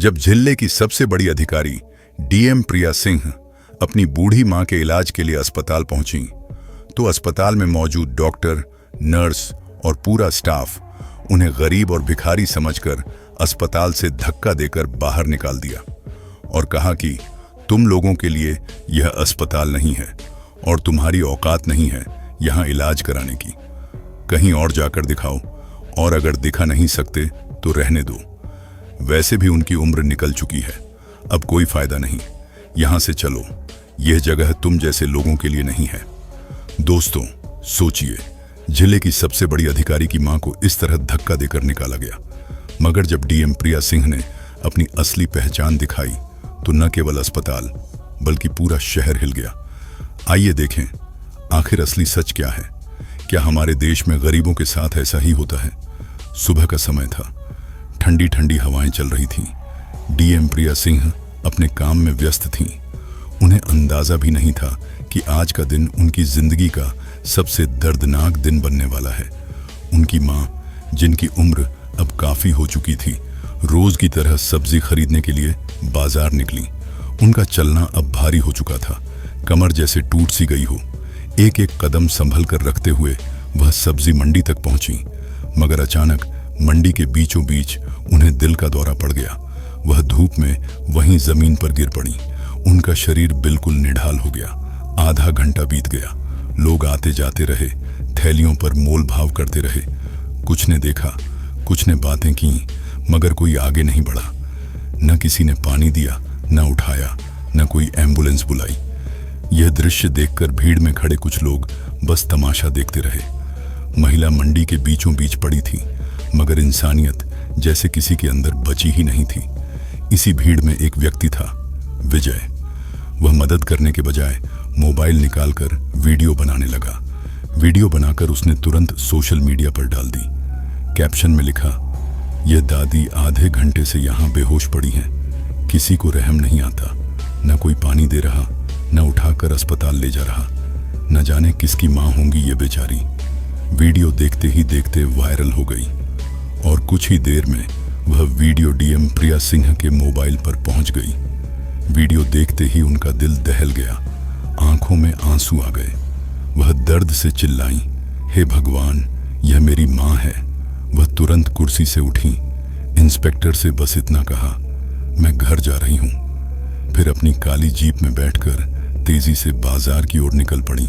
जब जिले की सबसे बड़ी अधिकारी डीएम प्रिया सिंह अपनी बूढ़ी मां के इलाज के लिए अस्पताल पहुंची, तो अस्पताल में मौजूद डॉक्टर, नर्स और पूरा स्टाफ उन्हें गरीब और भिखारी समझकर अस्पताल से धक्का देकर बाहर निकाल दिया और कहा कि तुम लोगों के लिए यह अस्पताल नहीं है और तुम्हारी औकात नहीं है यहां इलाज कराने की। कहीं और जाकर दिखाओ, और अगर दिखा नहीं सकते तो रहने दो। वैसे भी उनकी उम्र निकल चुकी है, अब कोई फायदा नहीं, यहां से चलो, यह जगह तुम जैसे लोगों के लिए नहीं है। दोस्तों, सोचिए, जिले की सबसे बड़ी अधिकारी की मां को इस तरह धक्का देकर निकाला गया, मगर जब डीएम प्रिया सिंह ने अपनी असली पहचान दिखाई तो न केवल अस्पताल बल्कि पूरा शहर हिल गया। आइए देखें, आखिर असली सच क्या है। क्या हमारे देश में गरीबों के साथ ऐसा ही होता है? सुबह का समय था, ठंडी ठंडी हवाएं चल रही थीं। डीएम प्रिया सिंह अपने काम में व्यस्त थीं। उन्हें अंदाजा भी नहीं था कि आज का दिन उनकी जिंदगी का सबसे दर्दनाक दिन बनने वाला है। उनकी मां, जिनकी उम्र अब काफी हो चुकी थी, रोज की तरह सब्जी खरीदने के लिए बाजार निकली। उनका चलना अब भारी हो चुका था, कमर जैसे टूट सी गई हो। एक एक कदम संभल कर रखते हुए वह सब्जी मंडी तक पहुंची, मगर अचानक मंडी के बीचों बीच उन्हें दिल का दौरा पड़ गया। वह धूप में वहीं जमीन पर गिर पड़ी। उनका शरीर बिल्कुल निढाल हो गया। आधा घंटा बीत गया, लोग आते जाते रहे, थैलियों पर मोल भाव करते रहे। कुछ ने देखा, कुछ ने बातें की, मगर कोई आगे नहीं बढ़ा। न किसी ने पानी दिया, न उठाया, न कोई एम्बुलेंस बुलाई। यह दृश्य देखकर भीड़ में खड़े कुछ लोग बस तमाशा देखते रहे। महिला मंडी के बीचों बीच पड़ी थी, मगर इंसानियत जैसे किसी के अंदर बची ही नहीं थी। इसी भीड़ में एक व्यक्ति था, विजय। वह मदद करने के बजाय मोबाइल निकालकर वीडियो बनाने लगा। वीडियो बनाकर उसने तुरंत सोशल मीडिया पर डाल दी। कैप्शन में लिखा, यह दादी आधे घंटे से यहाँ बेहोश पड़ी हैं, किसी को रहम नहीं आता, न कोई पानी दे रहा, न उठाकर अस्पताल ले जा रहा। न जाने किसकी माँ होंगी ये बेचारी। वीडियो देखते ही देखते वायरल हो गई और कुछ ही देर में वह वीडियो डीएम प्रिया सिंह के मोबाइल पर पहुंच गई। वीडियो देखते ही उनका दिल दहल गया, आंखों में आंसू आ गए। वह दर्द से चिल्लाई, हे भगवान, यह मेरी माँ है। वह तुरंत कुर्सी से उठी, इंस्पेक्टर से बस इतना कहा, मैं घर जा रही हूँ। फिर अपनी काली जीप में बैठकर तेजी से बाजार की ओर निकल पड़ी।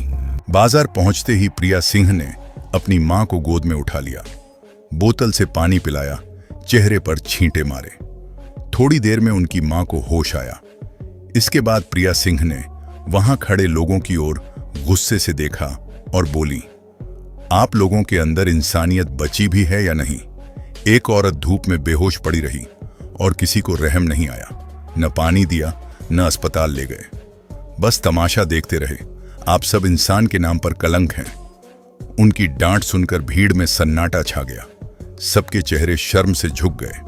बाजार पहुंचते ही प्रिया सिंह ने अपनी मां को गोद में उठा लिया, बोतल से पानी पिलाया, चेहरे पर छींटे मारे। थोड़ी देर में उनकी मां को होश आया। इसके बाद प्रिया सिंह ने वहां खड़े लोगों की ओर गुस्से से देखा और बोली, आप लोगों के अंदर इंसानियत बची भी है या नहीं? एक औरत धूप में बेहोश पड़ी रही और किसी को रहम नहीं आया, न पानी दिया, न अस्पताल ले गए, बस तमाशा देखते रहे। आप सब इंसान के नाम पर कलंक हैं। उनकी डांट सुनकर भीड़ में सन्नाटा छा गया। सबके चेहरे शर्म से झुक गए।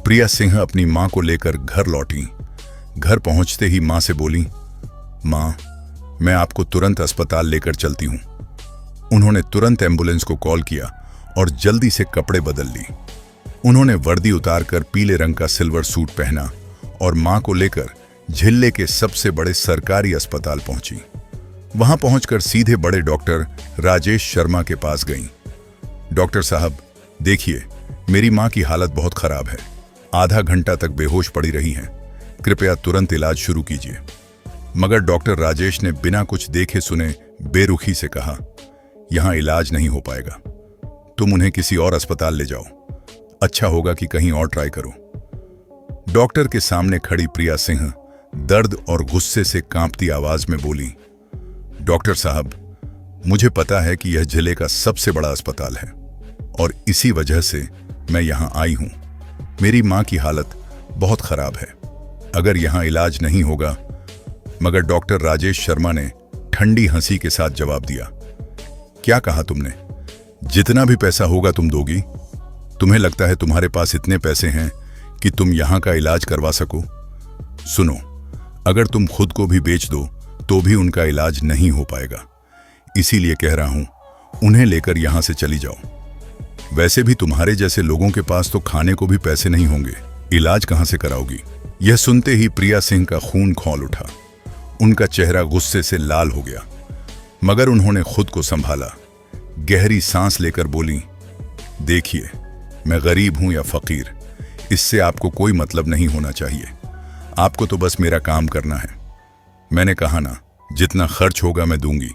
प्रिया सिंह अपनी मां को लेकर घर लौटी। घर पहुंचते ही मां से बोली, मां, मैं आपको तुरंत अस्पताल लेकर चलती हूं। उन्होंने तुरंत एम्बुलेंस को कॉल किया और जल्दी से कपड़े बदल ली। उन्होंने वर्दी उतारकर पीले रंग का सिल्वर सूट पहना और मां को लेकर जिले के सबसे बड़े सरकारी अस्पताल पहुंची। वहां पहुंचकर सीधे बड़े डॉक्टर राजेश शर्मा के पास गईं। डॉक्टर साहब, देखिए, मेरी मां की हालत बहुत खराब है, आधा घंटा तक बेहोश पड़ी रही हैं, कृपया तुरंत इलाज शुरू कीजिए। मगर डॉक्टर राजेश ने बिना कुछ देखे सुने बेरुखी से कहा, यहां इलाज नहीं हो पाएगा, तुम उन्हें किसी और अस्पताल ले जाओ, अच्छा होगा कि कहीं और ट्राई करो। डॉक्टर के सामने खड़ी प्रिया सिंह दर्द और गुस्से से कांपती आवाज में बोली, डॉक्टर साहब, मुझे पता है कि यह जिले का सबसे बड़ा अस्पताल है और इसी वजह से मैं यहां आई हूं। मेरी मां की हालत बहुत खराब है, अगर यहां इलाज नहीं होगा। मगर डॉक्टर राजेश शर्मा ने ठंडी हंसी के साथ जवाब दिया, क्या कहा तुमने? जितना भी पैसा होगा तुम दोगी? तुम्हें लगता है तुम्हारे पास इतने पैसे हैं कि तुम यहां का इलाज करवा सको? सुनो, अगर तुम खुद को भी बेच दो तो भी उनका इलाज नहीं हो पाएगा। इसीलिए कह रहा हूं, उन्हें लेकर यहां से चली जाओ। वैसे भी तुम्हारे जैसे लोगों के पास तो खाने को भी पैसे नहीं होंगे, इलाज कहां से कराओगी? यह सुनते ही प्रिया सिंह का खून खौल उठा। उनका चेहरा गुस्से से लाल हो गया, मगर उन्होंने खुद को संभाला। गहरी सांस लेकर बोली, देखिए, मैं गरीब हूं या फकीर, इससे आपको कोई मतलब नहीं होना चाहिए। आपको तो बस मेरा काम करना है। मैंने कहा ना, जितना खर्च होगा मैं दूंगी।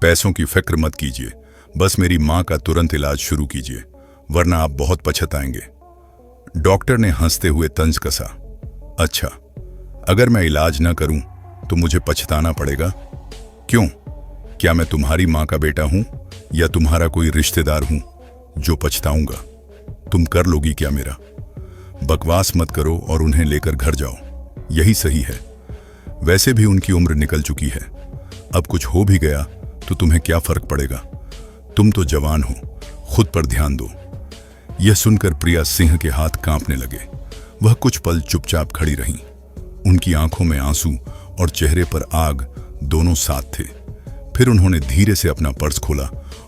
पैसों की फिक्र मत कीजिए, बस मेरी मां का तुरंत इलाज शुरू कीजिए, वरना आप बहुत पछताएंगे। डॉक्टर ने हंसते हुए तंज कसा। अच्छा, अगर मैं इलाज न करूं तो मुझे पछताना पड़ेगा? क्यों? क्या मैं तुम्हारी मां का बेटा हूं या तुम्हारा कोई रिश्तेदार हूं जो पछताऊंगा? तुम कर लोगी क्या मेरा? बकवास मत करो और उन्हें लेकर घर जाओ, यही सही है। वैसे भी उनकी उम्र निकल चुकी है, अब कुछ हो भी गया तो तुम्हें क्या फर्क पड़ेगा? तुम तो जवान हो, खुद पर ध्यान दो। यह सुनकर प्रिया सिंह के हाथ कांपने लगे। वह कुछ पल चुपचाप खड़ी रहीं। उनकी आंखों में आंसू और चेहरे पर आग दोनों साथ थे। फिर उन्होंने धीरे से अपना पर्स खोला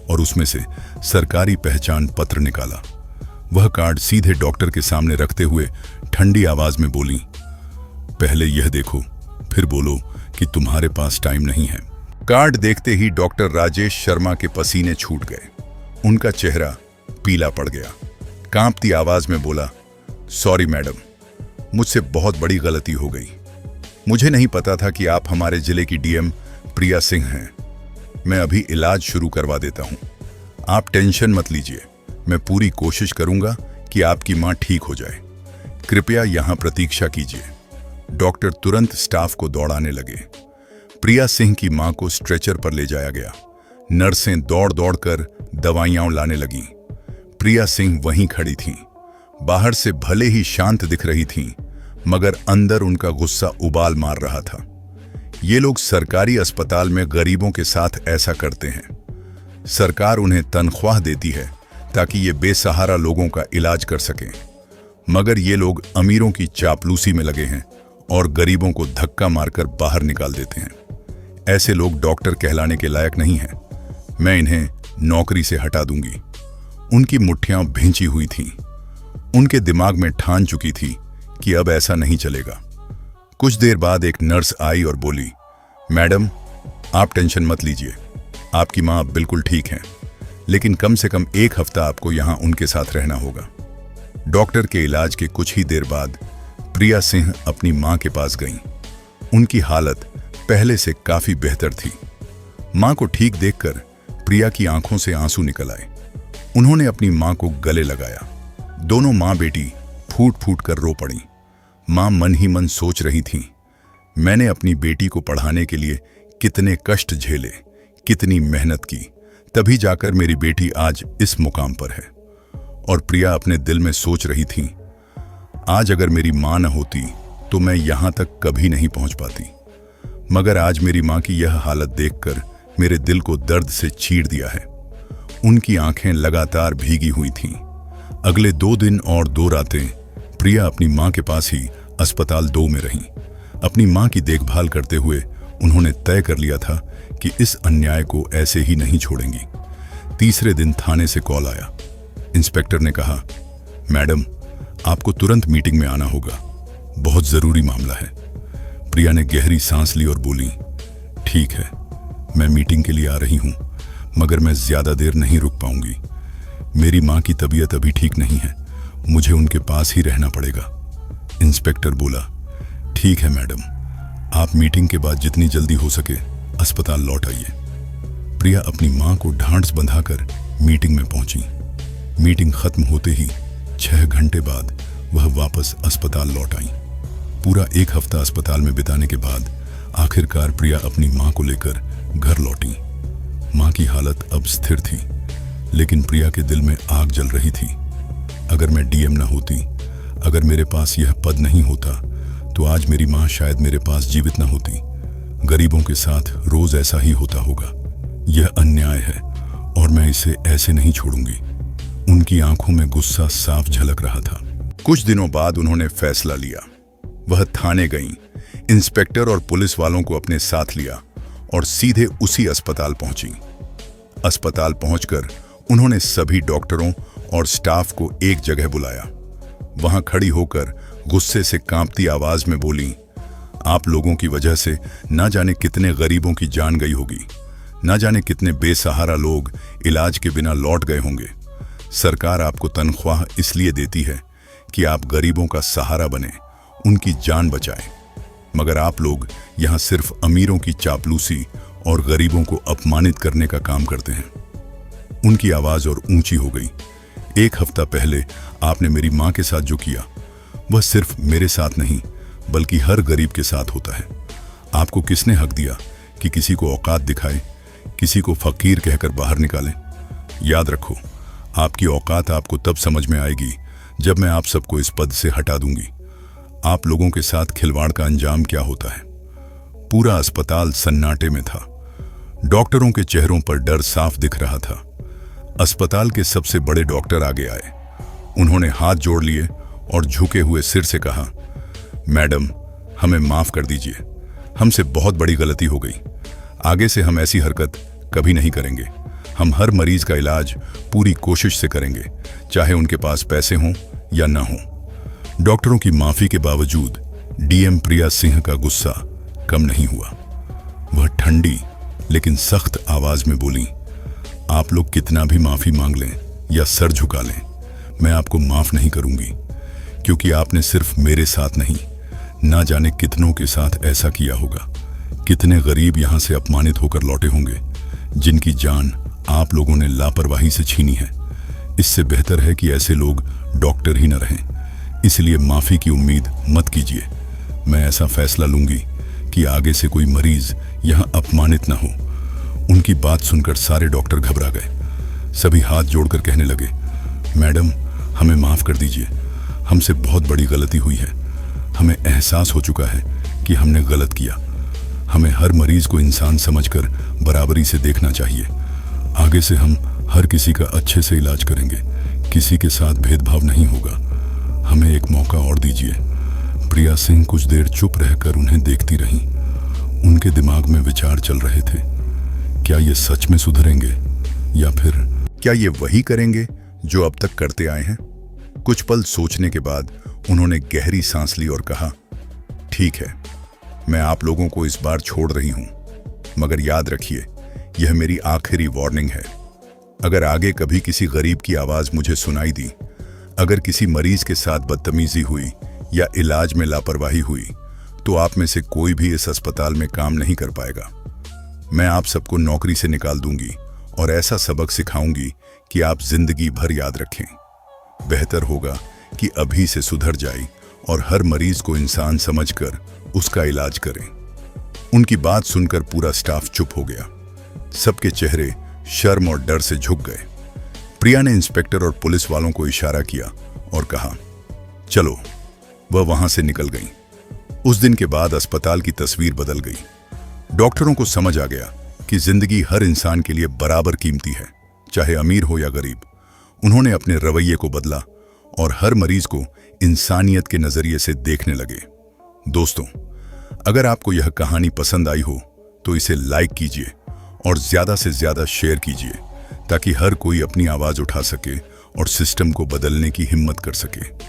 और उसमें से सरकारी पहचान पत्र निकाला। वह कार्ड सीधे डॉक्टर के सामने रखते हुए ठंडी आवाज में बोली, पहले यह देखो, फिर बोलो कि तुम्हारे पास टाइम नहीं है। कार्ड देखते ही डॉक्टर राजेश शर्मा के पसीने छूट गए। उनका चेहरा पीला पड़ गया। कांपती आवाज में बोला, सॉरी मैडम, मुझसे बहुत बड़ी गलती हो गई। मुझे नहीं पता था कि आप हमारे जिले की डीएम प्रिया सिंह हैं। मैं अभी इलाज शुरू करवा देता हूं। आप टेंशन मत लीजिए, मैं पूरी कोशिश करूंगा कि आपकी मां ठीक हो जाए। कृपया यहां प्रतीक्षा कीजिए। डॉक्टर तुरंत स्टाफ को दौड़ाने लगे। प्रिया सिंह की मां को स्ट्रेचर पर ले जाया गया। नर्सें दौड़ दौड़ कर दवाइयां लाने लगीं। प्रिया सिंह वहीं खड़ी थीं। बाहर से भले ही शांत दिख रही थीं, मगर अंदर उनका गुस्सा उबाल मार रहा था। ये लोग सरकारी अस्पताल में गरीबों के साथ ऐसा करते हैं। सरकार उन्हें तनख्वाह देती है ताकि ये बेसहारा लोगों का इलाज कर सकें, मगर ये लोग अमीरों की चापलूसी में लगे हैं और गरीबों को धक्का मारकर बाहर निकाल देते हैं। ऐसे लोग डॉक्टर कहलाने के लायक नहीं हैं। मैं इन्हें नौकरी से हटा दूंगी। उनकी मुट्ठियां भींची हुई थीं। उनके दिमाग में ठान चुकी थी कि अब ऐसा नहीं चलेगा। कुछ देर बाद एक नर्स आई और बोली, मैडम, आप टेंशन मत लीजिए, आपकी मां अब बिल्कुल ठीक हैं, लेकिन कम से कम 1 हफ्ता आपको यहां उनके साथ रहना होगा। डॉक्टर के इलाज के कुछ ही देर बाद प्रिया सिंह अपनी मां के पास गईं। उनकी हालत पहले से काफी बेहतर थी। मां को ठीक देखकर प्रिया की आंखों से आंसू निकल आए। उन्होंने अपनी मां को गले लगाया। दोनों मां बेटी फूट फूट कर रो पड़ी। मां मन ही मन सोच रही थीं, मैंने अपनी बेटी को पढ़ाने के लिए कितने कष्ट झेले, कितनी मेहनत की, तभी जाकर मेरी बेटी आज इस मुकाम पर है। और प्रिया अपने दिल में सोच रही थी, आज अगर मेरी मां न होती तो मैं यहां तक कभी नहीं पहुंच पाती। मगर आज मेरी मां की यह हालत देखकर मेरे दिल को दर्द से चीर दिया है। उनकी आंखें लगातार भीगी हुई थीं। अगले 2 दिन और 2 रातें प्रिया अपनी मां के पास ही अस्पताल 2 में रहीं। अपनी मां की देखभाल करते हुए उन्होंने तय कर लिया था कि इस अन्याय को ऐसे ही नहीं छोड़ेंगी। तीसरे दिन थाने से कॉल आया। इंस्पेक्टर ने कहा, मैडम, आपको तुरंत मीटिंग में आना होगा, बहुत जरूरी मामला है। प्रिया ने गहरी सांस ली और बोली, ठीक है, मैं मीटिंग के लिए आ रही हूं, मगर मैं ज्यादा देर नहीं रुक पाऊंगी। मेरी मां की तबीयत अभी ठीक नहीं है, मुझे उनके पास ही रहना पड़ेगा। इंस्पेक्टर बोला, ठीक है मैडम, आप मीटिंग के बाद जितनी जल्दी हो सके अस्पताल लौट आइए। प्रिया अपनी मां को ढांढस बंधाकर मीटिंग में पहुंची। मीटिंग खत्म होते ही 6 घंटे बाद वह वापस अस्पताल लौट आई। पूरा 1 हफ्ता अस्पताल में बिताने के बाद आखिरकार प्रिया अपनी मां को लेकर घर लौटी। मां की हालत अब स्थिर थी, लेकिन प्रिया के दिल में आग जल रही थी। अगर मैं डीएम न होती, अगर मेरे पास यह पद नहीं होता, तो आज मेरी मां शायद मेरे पास जीवित न होती। गरीबों के साथ रोज ऐसा ही होता होगा। यह अन्याय है और मैं इसे ऐसे नहीं छोड़ूंगी। उनकी आंखों में गुस्सा साफ झलक रहा था। कुछ दिनों बाद उन्होंने फैसला लिया। वह थाने गईं, इंस्पेक्टर और पुलिस वालों को अपने साथ लिया और सीधे उसी अस्पताल पहुंची। अस्पताल पहुंचकर उन्होंने सभी डॉक्टरों और स्टाफ को एक जगह बुलाया। वहां खड़ी होकर गुस्से से कांपती आवाज में बोली, आप लोगों की वजह से ना जाने कितने गरीबों की जान गई होगी, ना जाने कितने बेसहारा लोग इलाज के बिना लौट गए होंगे। सरकार आपको तनख्वाह इसलिए देती है कि आप गरीबों का सहारा बने, उनकी जान बचाएं। मगर आप लोग यहाँ सिर्फ अमीरों की चापलूसी और गरीबों को अपमानित करने का काम करते हैं। उनकी आवाज और ऊंची हो गई। एक हफ्ता पहले आपने मेरी माँ के साथ जो किया वह सिर्फ मेरे साथ नहीं बल्कि हर गरीब के साथ होता है। आपको किसने हक दिया कि किसी को औकात दिखाए, किसी को फकीर कहकर बाहर निकालें? याद रखो, आपकी औकात आपको तब समझ में आएगी जब मैं आप सबको इस पद से हटा दूंगी। आप लोगों के साथ खिलवाड़ का अंजाम क्या होता है। पूरा अस्पताल सन्नाटे में था। डॉक्टरों के चेहरों पर डर साफ दिख रहा था। अस्पताल के सबसे बड़े डॉक्टर आगे आए। उन्होंने हाथ जोड़ लिए और झुके हुए सिर से कहा, मैडम, हमें माफ कर दीजिए, हमसे बहुत बड़ी गलती हो गई। आगे से हम ऐसी हरकत कभी नहीं करेंगे। हम हर मरीज का इलाज पूरी कोशिश से करेंगे, चाहे उनके पास पैसे हों या ना हों। डॉक्टरों की माफी के बावजूद डीएम प्रिया सिंह का गुस्सा कम नहीं हुआ। वह ठंडी लेकिन सख्त आवाज में बोली, आप लोग कितना भी माफी मांग लें या सर झुका लें, मैं आपको माफ नहीं करूंगी, क्योंकि आपने सिर्फ मेरे साथ नहीं, ना जाने कितनों के साथ ऐसा किया होगा। कितने गरीब यहां से अपमानित होकर लौटे होंगे, जिनकी जान आप लोगों ने लापरवाही से छीनी है। इससे बेहतर है कि ऐसे लोग डॉक्टर ही न रहें। इसलिए माफी की उम्मीद मत कीजिए। मैं ऐसा फैसला लूंगी कि आगे से कोई मरीज यहां अपमानित न हो। उनकी बात सुनकर सारे डॉक्टर घबरा गए। सभी हाथ जोड़कर कहने लगे, मैडम, हमें माफ कर दीजिए, हमसे बहुत बड़ी गलती हुई है। हमें एहसास हो चुका है कि हमने गलत किया। हमें हर मरीज को इंसान समझकर बराबरी से देखना चाहिए। आगे से हम हर किसी का अच्छे से इलाज करेंगे, किसी के साथ भेदभाव नहीं होगा। हमें एक मौका और दीजिए। प्रिया सिंह कुछ देर चुप रहकर उन्हें देखती रहीं। उनके दिमाग में विचार चल रहे थे, क्या ये सच में सुधरेंगे या फिर क्या ये वही करेंगे जो अब तक करते आए हैं? कुछ पल सोचने के बाद उन्होंने गहरी सांस ली और कहा, ठीक है, मैं आप लोगों को इस बार छोड़ रही हूं, मगर याद रखिए, यह मेरी आखिरी वार्निंग है। अगर आगे कभी किसी गरीब की आवाज मुझे सुनाई दी, अगर किसी मरीज के साथ बदतमीजी हुई या इलाज में लापरवाही हुई, तो आप में से कोई भी इस अस्पताल में काम नहीं कर पाएगा। मैं आप सबको नौकरी से निकाल दूंगी और ऐसा सबक सिखाऊंगी कि आप जिंदगी भर याद रखें। बेहतर होगा कि अभी से सुधर जाए और हर मरीज को इंसान समझकर उसका इलाज करें। उनकी बात सुनकर पूरा स्टाफ चुप हो गया। सबके चेहरे शर्म और डर से झुक गए। प्रिया ने इंस्पेक्टर और पुलिस वालों को इशारा किया और कहा, चलो। वह वहां से निकल गई। उस दिन के बाद अस्पताल की तस्वीर बदल गई। डॉक्टरों को समझ आ गया कि जिंदगी हर इंसान के लिए बराबर कीमती है, चाहे अमीर हो या गरीब। उन्होंने अपने रवैये को बदला और हर मरीज को इंसानियत के नजरिए से देखने लगे। दोस्तों, अगर आपको यह कहानी पसंद आई हो तो इसे लाइक कीजिए और ज्यादा से ज्यादा शेयर कीजिए, ताकि हर कोई अपनी आवाज उठा सके और सिस्टम को बदलने की हिम्मत कर सके।